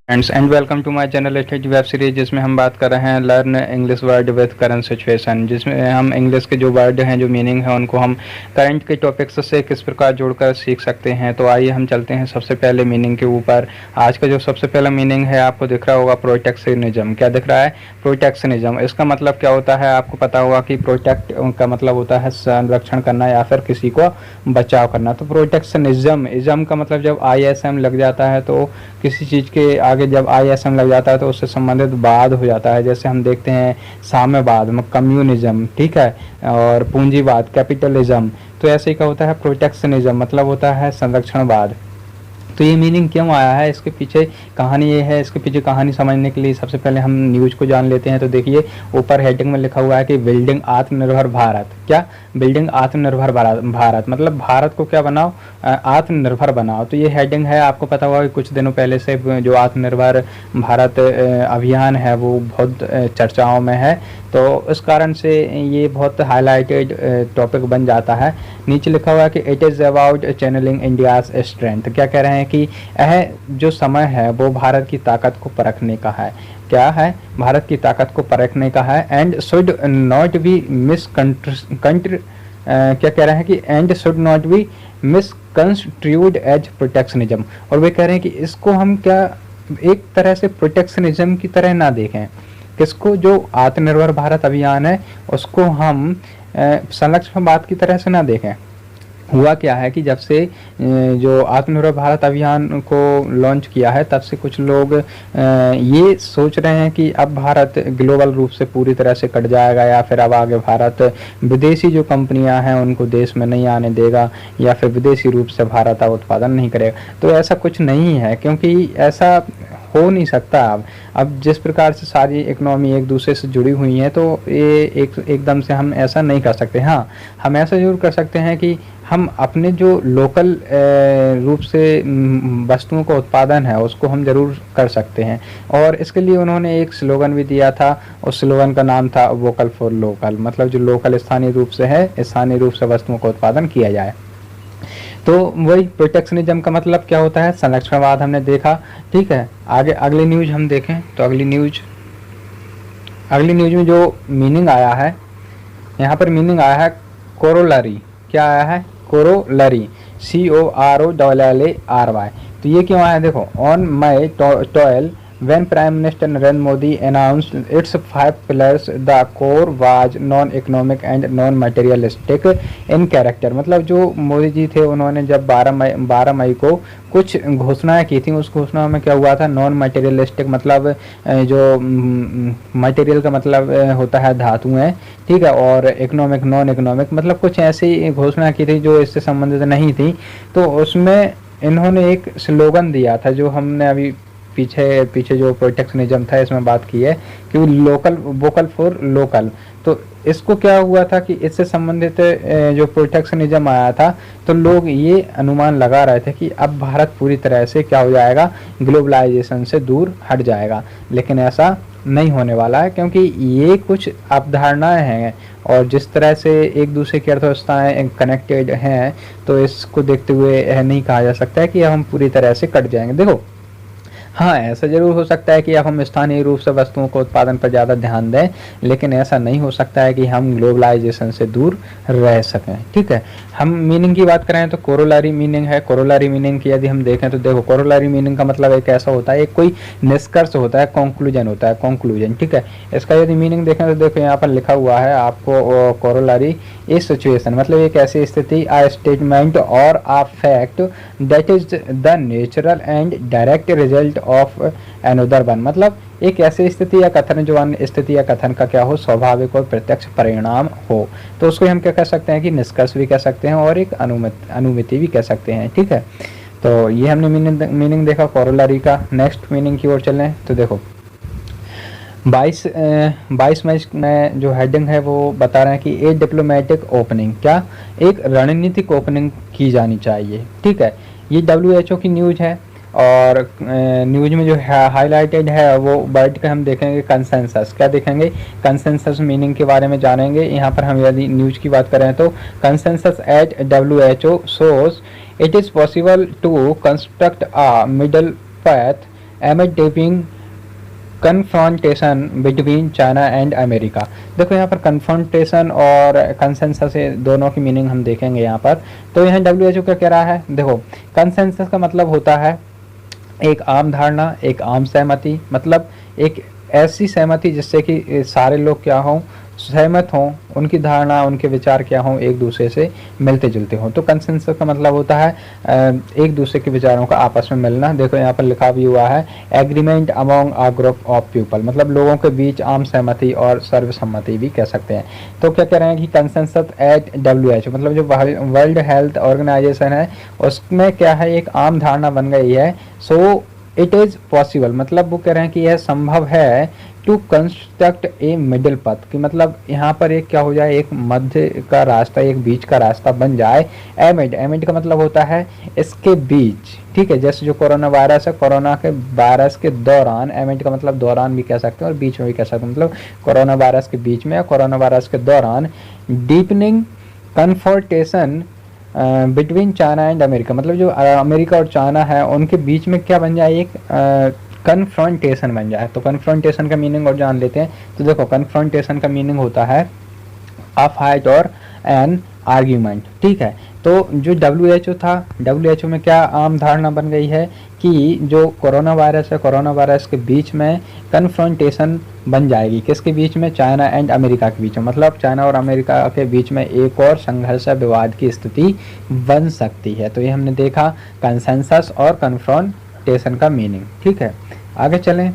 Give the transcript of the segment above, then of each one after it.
Friends and welcome to my channel latest web series जिसमें हम बात कर रहे हैं learn English word with current situation, जिसमें हम इंग्लिश के जो वर्ड हैं, जो मीनिंग है, उनको हम करंट के टॉपिक्स से किस प्रकार जोड़कर सीख सकते हैं। तो आइए हम चलते हैं सबसे पहले मीनिंग के ऊपर। आज का जो सबसे पहला मीनिंग है आपको दिख रहा होगा प्रोटेक्शनिज्म। क्या दिख रहा है? प्रोटेक्शनिज्म। इसका मतलब क्या होता है आपको पता होगा कि प्रोटेक्ट का मतलब होता है संरक्षण करना या फिर किसी को बचाव करना। तो प्रोटेक्शनिज्म इज्म का मतलब जब ISM लग जाता है तो किसी चीज़ के आगे जब ISM लग जाता है तो उससे संबंधित बाद हो जाता है। जैसे हम देखते हैं साम्यवाद में कम्युनिज्म, ठीक है, और पूंजीवाद कैपिटलिज्म। तो ऐसे ही क्या होता है प्रोटेक्शनिज्म, मतलब होता है संरक्षणवाद। तो ये मीनिंग क्यों आया है, इसके पीछे कहानी ये है। इसके पीछे कहानी समझने के लिए सबसे पहले हम न्यूज़ को जान लेते हैं। तो देखिए ऊपर हेडिंग में लिखा हुआ है कि बिल्डिंग आत्मनिर्भर भारत। क्या? बिल्डिंग आत्मनिर्भर भारत मतलब भारत को क्या बनाओ? आत्मनिर्भर बनाओ। तो ये हेडिंग है। आपको पता होगा कि कुछ दिनों पहले से जो आत्मनिर्भर भारत अभियान है वो बहुत चर्चाओं में है। तो इस कारण से ये बहुत हाईलाइटेड टॉपिक बन जाता है। नीचे लिखा हुआ है कि it is about channelling India's strength. क्या कह रहे हैं कि यह जो समय है वो भारत की ताकत को परखने का है। क्या है? भारत की ताकत को परखने का है। एंड शुड नॉट बी क्या कह रहे हैं कि and should not be misconstrued as protectionism. और वे कह रहे हैं कि इसको हम क्या एक तरह से प्रोटेक्शनिज्म की तरह ना देखें। किसको? जो आत्मनिर्भर भारत अभियान है उसको हम संरक्षणवाद की तरह से ना देखें। हुआ क्या है कि जब से जो आत्मनिर्भर भारत अभियान को लॉन्च किया है तब से कुछ लोग ये सोच रहे हैं कि अब भारत ग्लोबल रूप से पूरी तरह से कट जाएगा, या फिर अब आगे भारत विदेशी जो कंपनियां हैं उनको देश में नहीं आने देगा, या फिर विदेशी रूप से भारत अब उत्पादन नहीं करेगा। तो ऐसा कुछ नहीं है, क्योंकि ऐसा हो नहीं सकता। अब जिस प्रकार से सारी इकोनॉमी एक दूसरे से जुड़ी हुई है तो ये एकदम से हम ऐसा नहीं कर सकते। हाँ, हम ऐसा जरूर कर सकते हैं कि हम अपने जो लोकल रूप से वस्तुओं का उत्पादन है उसको हम जरूर कर सकते हैं। और इसके लिए उन्होंने एक स्लोगन भी दिया था। उस स्लोगन का नाम था वोकल फॉर लोकल, मतलब जो लोकल स्थानीय रूप से है, स्थानीय रूप से वस्तुओं का उत्पादन किया जाए। तो वही प्रोटेक्शनिज्म का मतलब क्या होता है? संरक्षणवाद हमने देखा, ठीक है। आगे अगली न्यूज हम देखें तो अगली न्यूज में जो मीनिंग आया है, यहाँ पर मीनिंग आया है कोरोलरी। क्या आया है? Corollary, COROLLARY। तो ये क्यों आया? देखो, on my 12 when Prime Minister Narendra Modi announced its 5 pillars, the core was non-economic and non-materialistic in character। मतलब जो मोदी जी थे उन्होंने जब 12 मई को कुछ घोषणाएं की थी, उस घोषणा में क्या हुआ था? नॉन मटेरियलिस्टिक, मतलब जो मटेरियल का मतलब होता है धातुएं, ठीक है, और इकोनॉमिक, नॉन इकोनॉमिक, मतलब कुछ ऐसी घोषणा की थी जो इससे संबंधित नहीं थी। तो उसमें इन्होंने एक स्लोगन दिया था जो हमने अभी पीछे जो प्रोटेक्शनिज्म था इसमें बात की है कि लोकल, वोकल फॉर लोकल। तो इसको क्या हुआ था कि इससे संबंधित जो प्रोटेक्शनिज्म आया था तो लोग ये अनुमान लगा रहे थे कि अब भारत पूरी तरह से क्या हो जाएगा? ग्लोबलाइजेशन से दूर हट जाएगा। लेकिन ऐसा नहीं होने वाला है, क्योंकि ये कुछ अवधारणाएं हैं और जिस तरह से एक दूसरे की अर्थव्यवस्थाएं कनेक्टेड हैं, तो इसको देखते हुए यह नहीं कहा जा सकता है कि अब हम पूरी तरह से कट जाएंगे। देखो, हाँ, ऐसा जरूर हो सकता है कि अब हम स्थानीय रूप से वस्तुओं को उत्पादन पर ज़्यादा ध्यान दें, लेकिन ऐसा नहीं हो सकता है कि हम ग्लोबलाइजेशन से दूर रह सकें, ठीक है। हम मीनिंग की बात करें तो कोरोलरी मीनिंग है। कोरोलरी मीनिंग की यदि हम देखें तो देखो, कोरोलरी मीनिंग का मतलब एक ऐसा होता है, एक कोई निष्कर्ष होता है, कंक्लूजन होता है, कंक्लूजन, ठीक है। इसका यदि मीनिंग देखें तो देखो यहाँ पर लिखा हुआ है आपको कोरोलरी इस सिचुएशन, मतलब एक ऐसी स्थिति, आ स्टेटमेंट और a fact that is the natural and direct result of another one. मतलब एक ऐसी स्थिति या कथन जो अन्य स्थिति या कथन का क्या हो? स्वाभाविक और प्रत्यक्ष परिणाम हो। तो उसको हम क्या कह सकते हैं कि निष्कर्ष भी कह सकते हैं और एक अनुमिति भी कह सकते हैं, ठीक है। तो ये हमने मीनिंग देखा कोरोलरी का। नेक्स्ट मीनिंग की ओर चलें तो देखो, 22 मई में जो हेडिंग है वो बता रहे हैं कि ए डिप्लोमेटिक ओपनिंग। क्या? एक रणनीतिक ओपनिंग की जानी चाहिए, ठीक है। ये WHO की न्यूज़ है और न्यूज में जो हाईलाइटेड है वो वर्ड का हम देखेंगे कंसेंसस। क्या देखेंगे? कंसेंसस मीनिंग के बारे में जानेंगे। यहाँ पर हम यदि न्यूज की बात करें तो consensus at WHO shows it is possible to construct a middle path amid tapping confrontation between China and America. देखो यहाँ पर कन्फ्रंटेशन और कंसेंसस दोनों की मीनिंग हम देखेंगे यहाँ पर। तो यहाँ WHO क्या कह रहा है, देखो कंसेंसस का मतलब होता है एक आम धारणा, एक आम सहमति, मतलब एक ऐसी सहमति जिससे कि सारे लोग क्या हों, सहमत हों, उनकी धारणा उनके विचार क्या हों, एक दूसरे से मिलते जुलते हों। तो कंसेंसस का मतलब होता है एक दूसरे के विचारों का आपस में मिलना। देखो यहाँ पर लिखा भी हुआ है agreement among a group of people, मतलब लोगों के बीच आम सहमति और सर्वसम्मति भी कह सकते हैं। तो क्या कह रहे हैं कि कंसेंसस एट WHO, मतलब जो वर्ल्ड हेल्थ ऑर्गेनाइजेशन है उसमें क्या है, एक आम धारणा बन गई है। सो इट इज़ पॉसिबल, मतलब वो कह रहे हैं कि यह संभव है टू कंस्ट्रक्ट ए मिडिल पथ, कि मतलब यहाँ पर एक क्या हो जाए, एक मध्य का रास्ता, एक बीच का रास्ता बन जाए। एमिड, एमिड का मतलब होता है इसके बीच, ठीक है। जैसे जो कोरोना वायरस है, कोरोना के वायरस के दौरान, एमिड का मतलब दौरान भी कह सकते हैं और बीच में भी कह सकते हैं, मतलब कोरोना वायरस के बीच में या कोरोना वायरस के दौरान। Deepening confrontation between China and America, मतलब जो अमेरिका और चाइना है उनके बीच में क्या बन जाए, एक कन्फ्रंटेशन बन जाए। तो कन्फ्रंटेशन का मीनिंग और जान लेते हैं। तो देखो कन्फ्रंटेशन का मीनिंग होता है अ फाइट और एन आर्ग्यूमेंट, ठीक है। तो जो WHO था, WHO में क्या आम धारणा बन गई है कि जो कोरोना वायरस है, कोरोना वायरस के बीच में कन्फ्रंटेशन बन जाएगी। किसके बीच में, चाइना एंड अमेरिका के बीच में, मतलब चाइना और अमेरिका के बीच में एक और संघर्ष विवाद की स्थिति बन सकती है। तो ये हमने देखा कंसेंसस और कन्फ्रंटेशन का मीनिंग, ठीक है। आगे चलें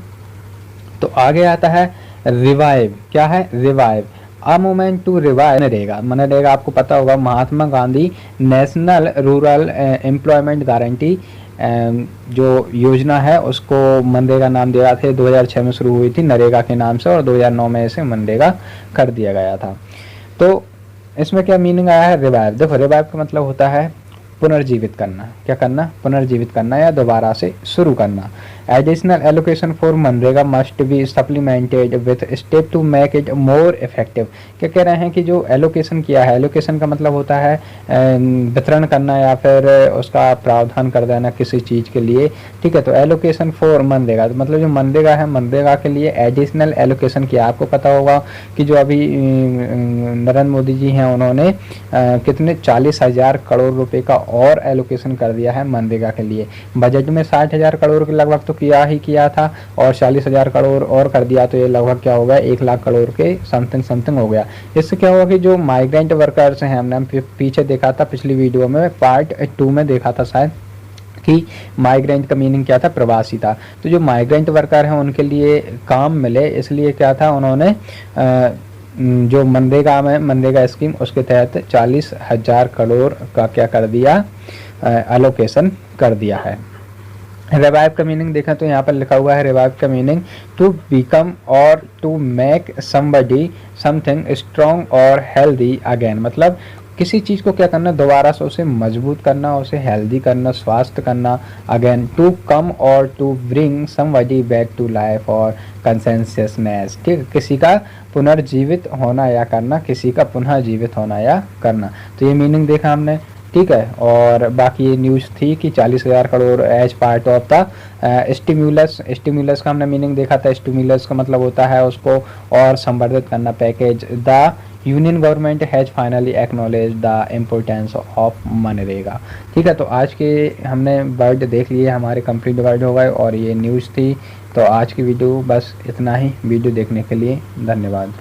तो आगे आता है रिवाइव। क्या है, revive, a movement to revive मनरेगा। मनरेगा आपको पता होगा, Mahatma Gandhi National Rural Employment Guarantee जो योजना है उसको मनरेगा नाम दिया था। 2006 में शुरू हुई थी नरेगा के नाम से और 2009 में इसे मनरेगा कर दिया गया था। तो इसमें क्या मीनिंग आया है, रिवाइव। देखो रिवाइव का मतलब होता है पुनर्जीवित करना। क्या करना, पुनर्जीवित करना या दोबारा से शुरू करना। Additional allocation for MNREGA must be supplemented with step to make it more effective. क्या कह रहे हैं कि जो एलोकेशन किया है, एलोकेशन का मतलब होता है वितरण करना या फिर उसका प्रावधान कर देना किसी चीज़ के लिए, ठीक है। तो एलोकेशन फॉर मनरेगा, तो मतलब जो मनरेगा है, मनरेगा के लिए एडिशनल एलोकेशन किया। आपको पता होगा कि जो अभी नरेंद्र मोदी जी हैं उन्होंने कितने 40,000 करोड़ रुपए का और एलोकेशन कर दिया है मनरेगा के लिए। बजट में 60,000 करोड़ के लगभग तो किया ही किया था और 40,000 करोड़ और कर दिया, तो ये लगभग क्या हो गया, 1 लाख करोड़ के समथिंग हो गया। इससे क्या होगा कि जो माइग्रेंट वर्कर्स हैं, हमने पीछे देखा था पिछली वीडियो में, पार्ट 2 में देखा था शायद, कि माइग्रेंट का मीनिंग क्या था, प्रवासी था। तो जो माइग्रेंट वर्कर हैं उनके लिए काम मिले, इसलिए क्या था, उन्होंने जो मनरेगा में, मनरेगा स्कीम उसके तहत 40,000 करोड़ का क्या कर दिया, एलोकेशन कर दिया है। रिवाइव का मीनिंग देखा तो यहाँ पर लिखा हुआ है, रिवाइव का मीनिंग टू बिकम और to make somebody something strong और हेल्दी अगेन, मतलब किसी चीज़ को क्या करना, दोबारा से उसे मजबूत करना, उसे हेल्दी करना, स्वस्थ करना। अगेन टू कम और to bring somebody back to life और कंसेंससनेस, ठीक है, किसी का पुनर्जीवित होना या करना, किसी का पुनः जीवित होना या करना। तो ये मीनिंग देखा हमने, ठीक है। और बाकी ये न्यूज़ थी कि 40,000 crore as part of the stimulus. Stimulus का हमने मीनिंग देखा था। स्टिम्युलस का मतलब होता है उसको और संवर्धित करना, package. The union government has finally acknowledge the importance of MNREGA, ठीक है। तो आज के हमने वर्ड देख लिए, हमारे कंप्लीट वर्ड हो गए और ये न्यूज़ थी। तो आज की वीडियो बस इतना ही। वीडियो देखने के लिए धन्यवाद।